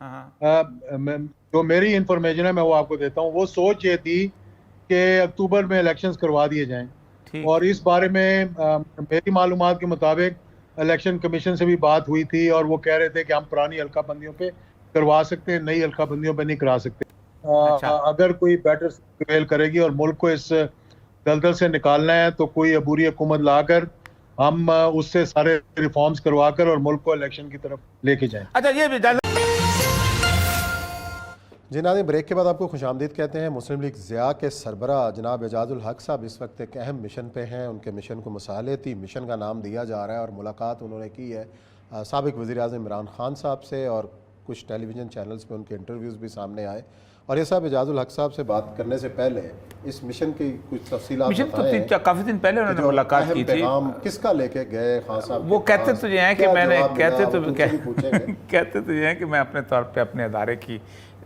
जो मेरी इंफॉर्मेशन है मैं वो आपको देता हूँ। वो सोच ये थी कि अक्टूबर में इलेक्शंस करवा दिए जाएं, और इस बारे में मेरी मालूमात के मुताबिक इलेक्शन कमीशन से भी बात हुई थी, और वो कह रहे थे कि हम पुरानी हल्का बंदियों पे करवा सकते हैं, नई हल्का बंदियों पे नहीं करा सकते। अच्छा। अगर कोई बेटर प्रिवेल करेगी और मुल्क को इस दलदल से निकालना है तो कोई अबूरी हुकूमत लाकर हम उससे सारे रिफॉर्म्स करवाकर और मुल्क को इलेक्शन की तरफ लेके जाएं। अच्छा, ये भी जी नाज़रीन, ब्रेक के बाद आपको खुशामदीद कहते हैं। मुस्लिम लीग ज़िया के सरबरा जनाब एजाजुल हक साहब इस वक्त एक अहम मिशन पे हैं। उनके मिशन को मसालेती मिशन का नाम दिया जा रहा है, और मुलाकात उन्होंने की है साबिक़ वज़ीर-ए-आज़म इमरान खान साहब से, और कुछ टेलीविज़न चैनल्स पे उनके इंटरव्यूज़ भी सामने आए। और ये साहब एजाजुल हक साहब से बात करने से पहले इस मिशन की कुछ तफसीलात मिशन तो काफ़ी दिन पहले उन्होंने मुलाकात की थी। किसका लेके गए खान साहब? वो कहते तो ये हैं कि मैंने कहते तो ये हैं कि मैं अपने तौर पे अपने अदारे की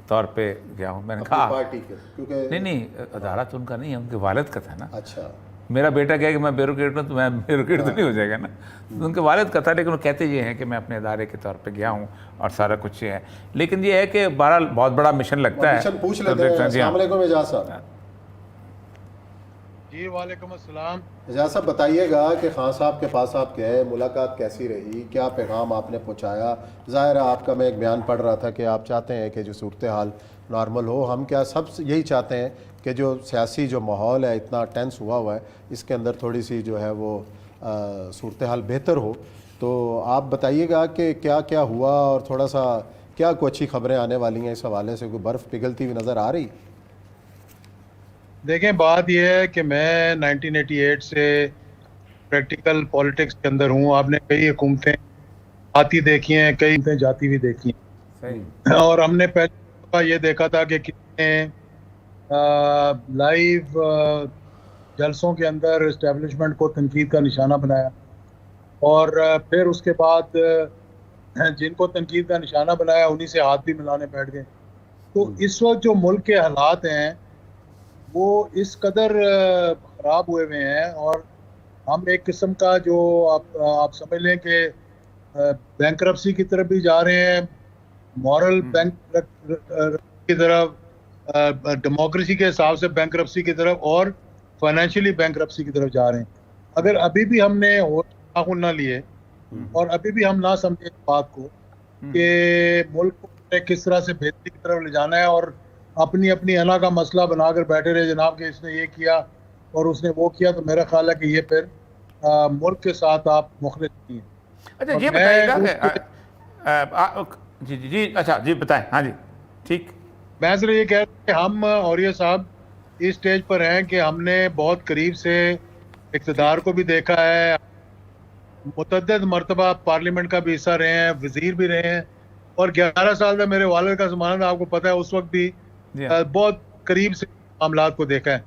तौर पे गया हूँ। मैंने कहा पार्टी के, क्योंकि नहीं अदारा तो उनका नहीं है, उनके वालिद का था ना। अच्छा, मेरा बेटा कहे कि मैं ब्यूरोक्रेट हूँ तो मैं ब्यूरोक्रेट तो नहीं हो जाएगा ना, तो उनके वालिद का था। लेकिन वो कहते ये हैं कि मैं अपने अदारे के तौर पे गया हूँ और सारा कुछ ये है। लेकिन ये है कि बहरहाल बहुत बड़ा मिशन लगता है। मिशन पूछ लेते हैं। अस्सलाम वालेकुम एजाज साहब। जी वालेकुम अस्सलाम। एजाज साहब बताइएगा कि खान साहब के पास आप गए, मुलाकात कैसी रही, क्या पैगाम आपने पहुँचाया? ज़ाहिर है आपका मैं एक बयान पढ़ रहा था कि आप चाहते हैं कि जो सूरत हाल नॉर्मल हो। हम क्या सब यही चाहते हैं कि जो सियासी जो माहौल है इतना टेंस हुआ है, इसके अंदर थोड़ी सी जो है वो सूरत हाल बेहतर हो। तो आप बताइएगा कि क्या क्या हुआ, और थोड़ा सा क्या कोई अच्छी खबरें आने वाली हैं इस हवाले से? कोई बर्फ़ पिघलती हुई नज़र आ रही? देखें, बात यह है कि मैं 1988 से प्रैक्टिकल पॉलिटिक्स के अंदर हूँ। आपने कई हुकूमतें आती देखी हैं, कई हुकूमतें जाती भी देखी हैं, और हमने पहले ये देखा था कि कितने लाइव जलसों के अंदर इस्टेब्लिशमेंट को तनकीद का निशाना बनाया, और फिर उसके बाद जिनको तनकीद का निशाना बनाया उन्हीं से हाथ भी मिलाने बैठ गए। तो इस वक्त जो मुल्क के हालात हैं वो इस कदर ख़राब हुए हुए हैं, और हम एक किस्म का जो आप समझ लें कि बैंकरप्सी की तरफ भी जा रहे हैं, मॉरल बैंक की तरफ, डेमोक्रेसी के हिसाब से बैंकरप्सी की तरफ, और फाइनेंशियली बैंकरप्सी की तरफ जा रहे हैं। अगर अभी भी हमने होश ना लिए और अभी भी हम ना समझे इस बात को कि मुल्क को किस तरह से बेहतरी की तरफ ले जाना है, और अपनी अपनी अना का मसला बनाकर बैठे रहे जनाब कि इसने ये किया और उसने वो किया, तो मेरा ख्याल है कि ये फिर मुल्क के साथ आप मुखलिस नहीं हैं। अच्छा ये बताइएगा जी जी जी, अच्छा जी बताएं। हाँ जी ठीक। मैं सिर्फ ये कह रहा हूँ कि हम और ये साहब इस स्टेज पर हैं कि हमने बहुत करीब से इक़्तिदार को भी देखा है, मुतअद्दिद मरतबा पार्लियामेंट का भी हिस्सा रहे हैं, वजीर भी रहे हैं, और 11 साल में मेरे वालिद का ज़माना आपको पता है, उस वक्त भी बहुत करीब से मामलात को देखा है।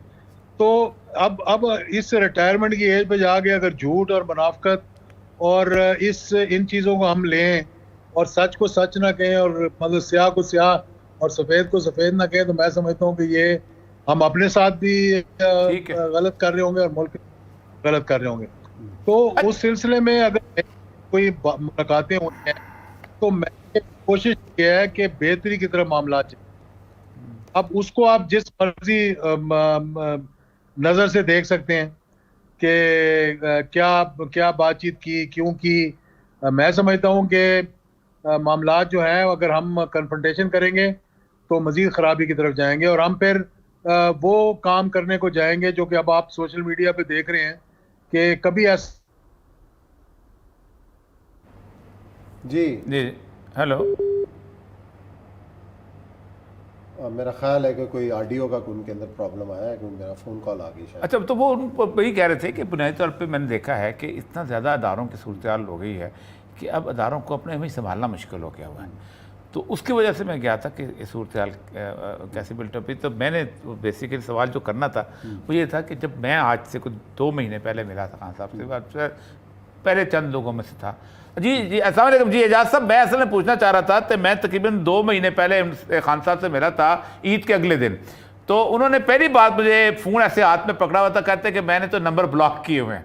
तो अब इस रिटायरमेंट की एज पे जाके अगर झूठ और मुनाफिकत और इन चीज़ों को हम लें और सच को सच ना कहें, और मतलब स्याह को स्याह और सफ़ेद को सफ़ेद ना कहें, तो मैं समझता हूँ कि ये हम अपने साथ भी गलत कर रहे होंगे और मुल्क गलत कर रहे होंगे। तो उस सिलसिले में अगर कोई मुलाकातें हुई हैं तो मैंने कोशिश की है कि बेहतरी की तरफ मामला चले। अब उसको आप जिस मर्जी नज़र से देख सकते हैं कि क्या क्या बातचीत की, क्यों की। मैं समझता हूँ कि मामलात जो हैं अगर हम कन्फ्रंटेशन करेंगे तो मज़ीद ख़राबी की तरफ जाएंगे, और हम फिर वो काम करने को जाएंगे जो कि अब आप सोशल मीडिया पे देख रहे हैं कि कभी ऐसा। जी जी हेलो, मेरा ख्याल है कि कोई ऑडियो का उनके अंदर प्रॉब्लम आया है, क्योंकि मेरा फ़ोन कॉल आ गई शायद। अच्छा तो वो वही कह रहे थे कि बुनियादी तौर पे मैंने देखा है कि इतना ज़्यादा अदारों की सूरत हाल हो गई है कि अब अदारों को अपने में संभालना मुश्किल हो गया हुआ है। तो उसकी वजह से मैं गया था कि ये सूरत हाल कैसे बिल्टअप हुई। तो मैंने बेसिकली सवाल जो करना था वो ये था कि जब मैं आज से कुछ 2 महीने पहले मिला था खान साहब से, पहले चंद लोगों में से था। जी जी अस्सलाम वालेकुम जी एजाज साहब, मैं असल में पूछना चाह रहा था कि मैं तकरीबन 2 महीने पहले खान साहब से मिला था ईद के अगले दिन। तो उन्होंने पहली बात मुझे फ़ोन ऐसे हाथ में पकड़ा हुआ था, कहते कि मैंने तो नंबर ब्लॉक किए हुए हैं।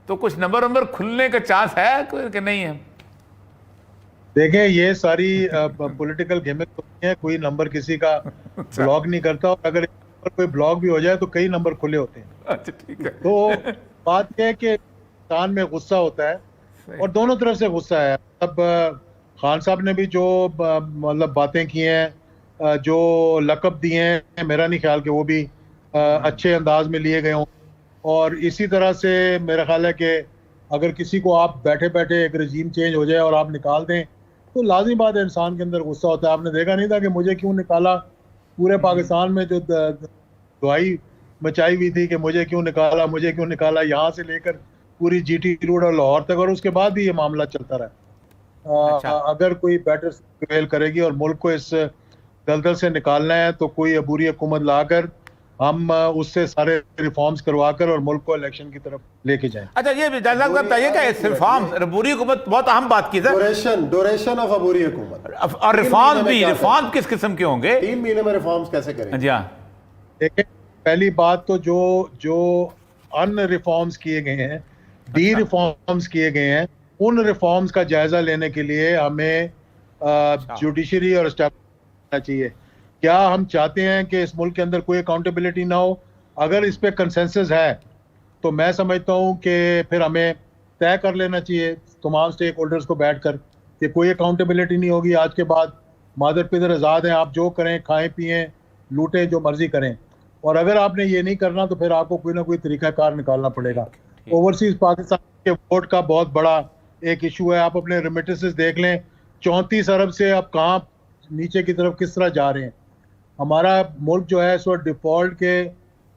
तो कुछ नंबर खुलने का चांस है कि नहीं है? देखें, ये सारी पॉलिटिकल गेमिंग होती है, कोई नंबर किसी का ब्लॉक नहीं करता, और अगर कोई ब्लॉक भी हो जाए तो कई नंबर खुले होते हैं। अच्छा ठीक है। तो बात यह है कि इंसान में गुस्सा होता है और दोनों तरफ से गुस्सा है। अब खान साहब ने भी जो मतलब बातें की हैं, जो लकब दिए हैं, मेरा नहीं ख्याल कि वो भी अच्छे अंदाज में लिए गए हों। और इसी तरह से मेरा ख्याल है कि अगर किसी को आप बैठे बैठे एक रजीम चेंज हो जाए और आप निकाल दें तो लाजमी बात है इंसान के अंदर गुस्सा होता है। आपने देखा नहीं था कि मुझे क्यों निकाला? पूरे पाकिस्तान में जो दुआई मचाई हुई थी कि मुझे क्यों निकाला, मुझे क्यों निकाला, यहाँ से लेकर पूरी जीटी रोड और लाहौर तक, और उसके बाद भी ये मामला चलता रहा। अच्छा। अगर कोई बेटर प्रिवेल करेगी और मुल्क को इस दलदल से निकालना है तो कोई अबूरी हुकूमत लाकर हम उससे सारे रिफॉर्म्स करवाकर और मुल्क को इलेक्शन की तरफ लेके जाएं। अच्छा, ये जायजा बताइए कि रिफॉर्म, बुरी हुकूमत बहुत अहम बात की सर, ड्यूरेशन ऑफ अबूरी हुकूमत और रिफॉर्म किस किस्म के होंगे? 3 महीने में रिफॉर्म्स कैसे करेंगे? जी हाँ, देखिए, पहली बात तो जो अन रिफॉर्म्स किए गए हैं, डी रिफॉर्म्स किए गए हैं, उन रिफॉर्म्स का जायजा लेने के लिए हमें जुडिशरी और एस्टैब्लिशमेंट करना चाहिए। क्या हम चाहते हैं कि इस मुल्क के अंदर कोई अकाउंटेबिलिटी ना हो? अगर इस पे कंसेंसस है तो मैं समझता हूं कि फिर हमें तय कर लेना चाहिए तमाम स्टेक होल्डर्स को बैठकर कि कोई अकाउंटेबिलिटी नहीं होगी आज के बाद। मादर पिदर आज़ाद हैं, आप जो करें, खाएं पिएं, लूटें, जो मर्जी करें। और अगर आपने ये नहीं करना तो फिर आपको कोई ना कोई तरीकाकार निकालना पड़ेगा। ओवरसीज पाकिस्तान के वोट का बहुत बड़ा एक इशू है। आप अपने रेमिटेंसेस देख लें, 34 अरब से अब कहाँ नीचे की तरफ किस तरह जा रहे हैं। हमारा मुल्क जो है इस वक्त डिफॉल्ट के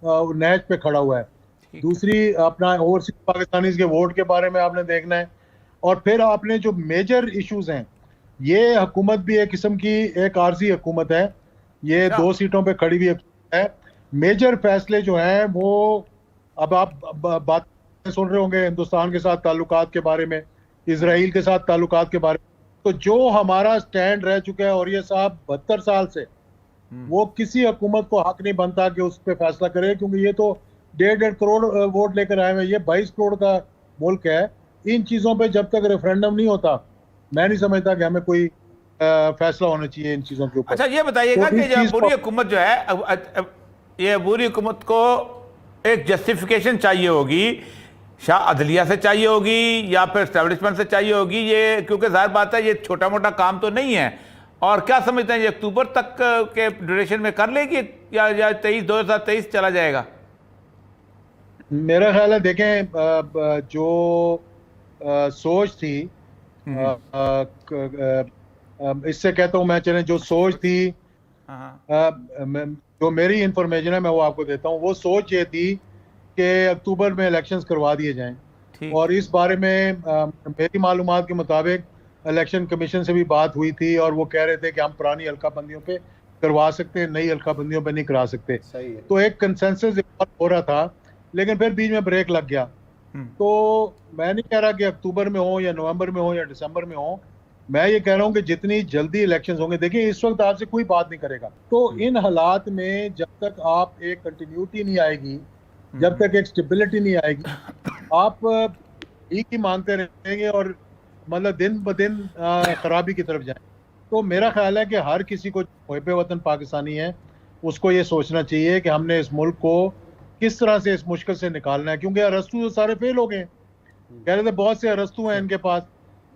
नहज पे खड़ा हुआ है। दूसरी, अपना ओवरसीज पाकिस्तानीज के वोट के बारे में आपने देखना है। और फिर आपने जो मेजर इश्यूज हैं, ये हुकूमत भी एक किस्म की एक आरजी हुकूमत है, ये 2 सीटों पे खड़ी हुई है। मेजर फैसले जो हैं वो, अब आप बात सुन रहे होंगे हिंदुस्तान के साथ ताल्लुकात के बारे में, इजराइल के साथ ताल्लुकात के बारे में, तो जो हमारा स्टैंड रह चुका है, और ये साहब 72 साल से, वो किसी हुकूमत को हक नहीं बनता कि उस पर फैसला करे, क्योंकि ये तो 1.5 करोड़ वोट लेकर आए हैं, ये 22 करोड़ का मुल्क है। इन चीजों पे जब तक रेफरेंडम नहीं होता, मैं नहीं समझता कि हमें कोई फैसला होना चाहिए इन चीजों के ऊपर। अच्छा, ये बताइएगा कि जब बुरी हुकूमत जो है, ये बुरी हुकूमत को एक जस्टिफिकेशन चाहिए होगी, शाह अदलिया से चाहिए होगी या फिर एस्टेब्लिशमेंट से चाहिए होगी, ये क्योंकि जाहिर बात है ये छोटा मोटा काम तो नहीं है। और क्या समझते हैं, ये अक्टूबर तक के ड्यूरेशन में कर लेगी या 2023 चला जाएगा? मेरा ख्याल है, देखें, जो सोच थी, इससे कहता हूं मैं, चलें, जो सोच थी, जो मेरी इंफॉर्मेशन है मैं वो आपको देता हूं। वो सोच ये थी कि अक्टूबर में इलेक्शंस करवा दिए जाएं, और इस बारे में मेरी मालूमात के मुताबिक इलेक्शन कमीशन से भी बात हुई थी, और वो कह रहे थे कि हम पुरानी हल्का बंदियों पे करवा सकते हैं, नई हल्का बंदियों पे नहीं करा सकते। तो एक कंसेंसस हो रहा था, लेकिन फिर बीच में ब्रेक लग गया। तो मैं नहीं कह रहा कि अक्टूबर में हो या नवंबर में हो या दिसंबर में हो, मैं ये कह रहा हूँ कि जितनी जल्दी इलेक्शंस होंगे। देखिए, इस वक्त आपसे कोई बात नहीं करेगा, तो इन हालात में जब तक आप एक कंटिन्यूटी नहीं आएगी, जब तक एक स्टेबिलिटी नहीं आएगी, आप एक ही मांगते रहेंगे और मतलब दिन ब दिन खराबी की तरफ जाए। तो मेरा ख्याल है कि हर किसी को मुहिब वतन पाकिस्तानी है, उसको ये सोचना चाहिए कि हमने इस मुल्क को किस तरह से इस मुश्किल से निकालना है। क्योंकि अरस्तू तो सारे फेल हो गए, कह रहे थे बहुत से अरस्तू हैं इनके पास,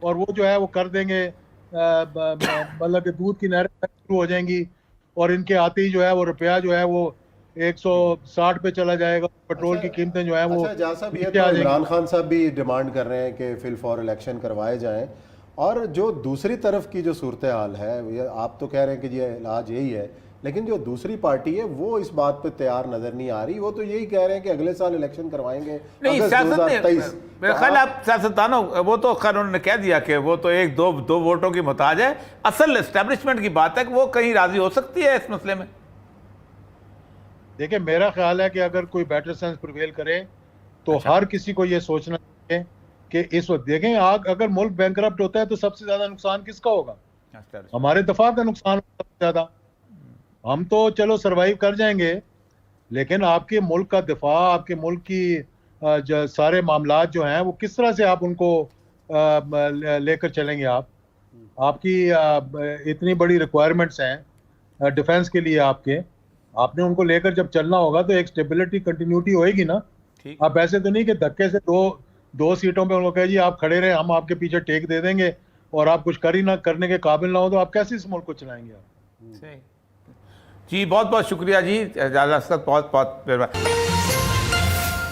और वो जो है वो कर देंगे, मतलब कि दूध की नहरें शुरू हो जाएंगी, और इनके आते ही जो है वो रुपया जो है वो 160 पे चला जाएगा, पेट्रोल की कीमतें जो है वो। जहाँ साहब, ये तो इमरान खान साहब भी डिमांड कर रहे हैं कि फिल फॉर इलेक्शन करवाए जाएं, और जो दूसरी तरफ की जो सूरत हाल है, आप तो कह रहे हैं कि ये इलाज यही है, लेकिन जो दूसरी पार्टी है वो इस बात पे तैयार नजर नहीं आ रही। वो तो यही कह रहे हैं कि अगले साल इलेक्शन करवाएंगे, नहीं, मेरा ख्याल आप सियासतदानों, वो तो खैर उन्होंने कह दिया कि वो तो एक दो वोटों की मोहताज है। असल एस्टेब्लिशमेंट की बात है कि वो कहीं राजी हो सकती है इस मसले में। देखिए, मेरा ख्याल है कि अगर कोई बेटर सेंस प्रिवेल करे तो हर किसी को ये सोचना चाहिए कि इस वक्त, देखें, अगर मुल्क बैंकरप्ट होता है तो सबसे ज्यादा नुकसान किसका होगा? हमारे दफा का नुकसान सबसे ज्यादा। हम तो चलो सरवाइव कर जाएंगे, लेकिन आपके मुल्क का दिफा, आपके मुल्क की सारे मामलात जो हैं वो किस तरह से आप उनको लेकर चलेंगे आप? आपकी इतनी बड़ी रिक्वायरमेंट्स हैं डिफेंस के लिए आपने उनको लेकर जब चलना होगा तो एक स्टेबिलिटी कंटिन्यूटी होएगी ना। ठीक। आप ऐसे तो नहीं कि धक्के से दो सीटों पे उनको कहे जी आप खड़े रहे, हम आपके पीछे टेक दे देंगे और आप कुछ कर ही ना करने के काबिल ना हो, तो आप कैसे इस मुल्क को चलाएंगे आप? सही जी, बहुत बहुत शुक्रिया जी, बहुत बहुत